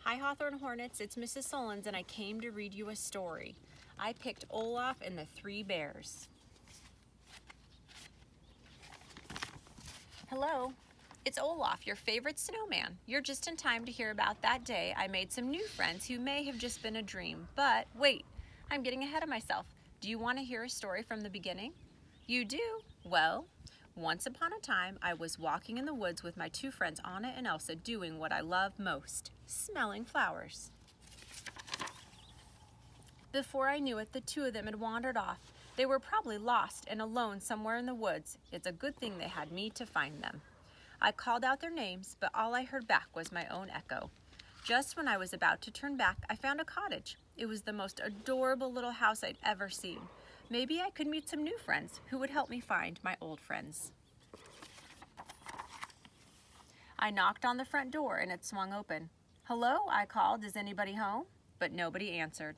Hi Hawthorne Hornets, it's Mrs. Sullens and I came to read you a story. I picked Olaf and the Three Bears. Hello, it's Olaf, your favorite snowman. You're just in time to hear about that day I made some new friends who may have just been a dream. But wait, I'm getting ahead of myself. Do you want to hear a story from the beginning? You do? Well, once upon a time, I was walking in the woods with my two friends Anna and Elsa doing what I love most, smelling flowers. Before I knew it, the two of them had wandered off. They were probably lost and alone somewhere in the woods. It's a good thing they had me to find them. I called out their names, but all I heard back was my own echo. Just when I was about to turn back, I found a cottage. It was the most adorable little house I'd ever seen. Maybe I could meet some new friends who would help me find my old friends. I knocked on the front door and it swung open. Hello, I called, is anybody home? But nobody answered.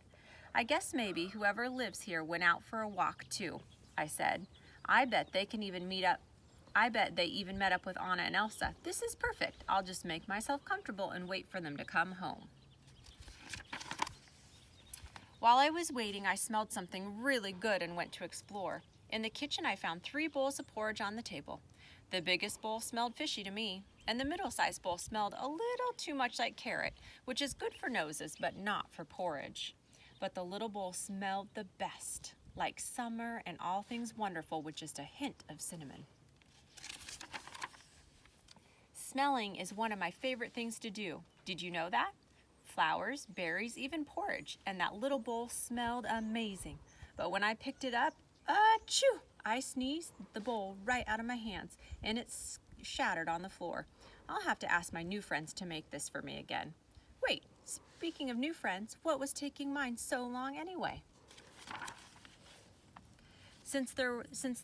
I guess maybe whoever lives here went out for a walk too, I said. I bet they even met up with Anna and Elsa. This is perfect. I'll just make myself comfortable and wait for them to come home. While I was waiting, I smelled something really good and went to explore. In the kitchen, I found 3 bowls of porridge on the table. The biggest bowl smelled fishy to me, and the middle-sized bowl smelled a little too much like carrot, which is good for noses, but not for porridge. But the little bowl smelled the best, like summer and all things wonderful with just a hint of cinnamon. Smelling is one of my favorite things to do. Did you know that? Flowers, berries, even porridge, and that little bowl smelled amazing. But when I picked it up, achoo! I sneezed the bowl right out of my hands, and it shattered on the floor. I'll have to ask my new friends to make this for me again. Wait, speaking of new friends, what was taking mine so long anyway? Since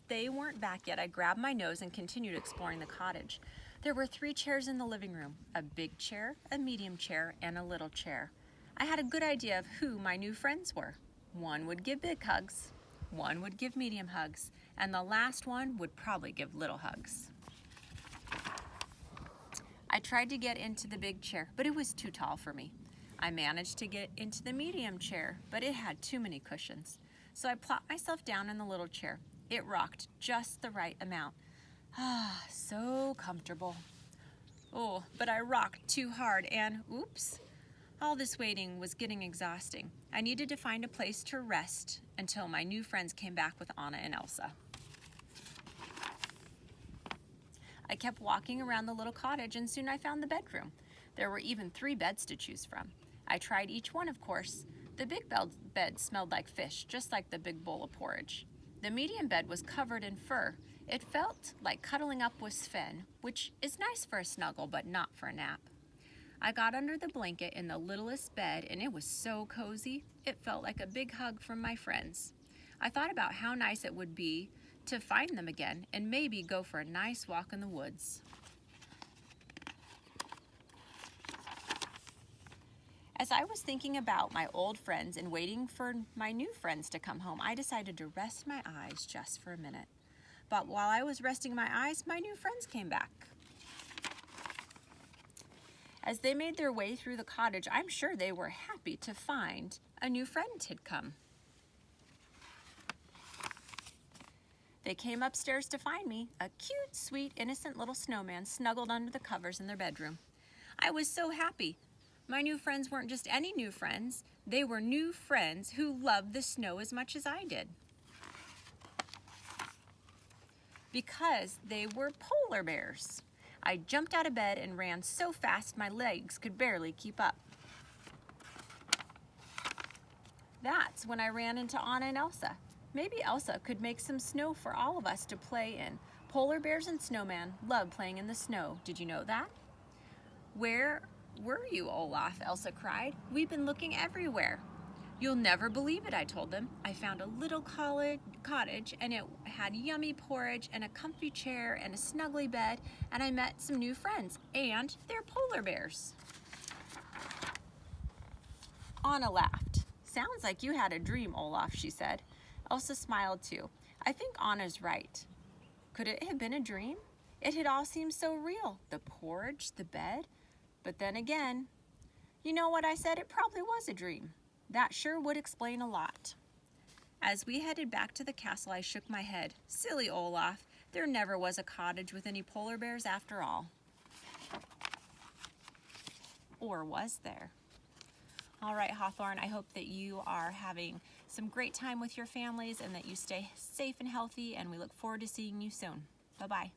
they weren't back yet, I grabbed my nose and continued exploring the cottage. There were 3 chairs in the living room, a big chair, a medium chair, and a little chair. I had a good idea of who my new friends were. One would give big hugs, one would give medium hugs, and the last one would probably give little hugs. I tried to get into the big chair, but it was too tall for me. I managed to get into the medium chair, but it had too many cushions. So I plopped myself down in the little chair. It rocked just the right amount. Ah, so comfortable. Oh, but I rocked too hard and oops. All this waiting was getting exhausting. I needed to find a place to rest until my new friends came back with Anna and Elsa. I kept walking around the little cottage and soon I found the bedroom. There were even 3 beds to choose from. I tried each one, of course. The big bed smelled like fish, just like the big bowl of porridge. The medium bed was covered in fur. It felt like cuddling up with Sven, which is nice for a snuggle, but not for a nap. I got under the blanket in the littlest bed, and it was so cozy, it felt like a big hug from my friends. I thought about how nice it would be to find them again and maybe go for a nice walk in the woods. As I was thinking about my old friends and waiting for my new friends to come home, I decided to rest my eyes just for a minute. But while I was resting my eyes, my new friends came back. As they made their way through the cottage, I'm sure they were happy to find a new friend had come. They came upstairs to find me, a cute, sweet, innocent little snowman snuggled under the covers in their bedroom. I was so happy. My new friends weren't just any new friends. They were new friends who loved the snow as much as I did. Because they were polar bears. I jumped out of bed and ran so fast my legs could barely keep up. That's when I ran into Anna and Elsa. Maybe Elsa could make some snow for all of us to play in. Polar bears and snowman love playing in the snow. Did you know that? Where were you, Olaf? Elsa cried. We've been looking everywhere. You'll never believe it, I told them. I found a little cottage and it had yummy porridge and a comfy chair and a snuggly bed, and I met some new friends, and they're polar bears. Anna laughed. Sounds like you had a dream, Olaf, she said. Elsa smiled too. I think Anna's right. Could it have been a dream? It had all seemed so real. The porridge, the bed. But then again, You know what I said? It probably was a dream. That sure would explain a lot. As we headed back to the castle, I shook my head. Silly Olaf, there never was a cottage with any polar bears after all. Or was there? All right, Hawthorne, I hope that you are having some great time with your families and that you stay safe and healthy, and we look forward to seeing you soon. Bye-bye.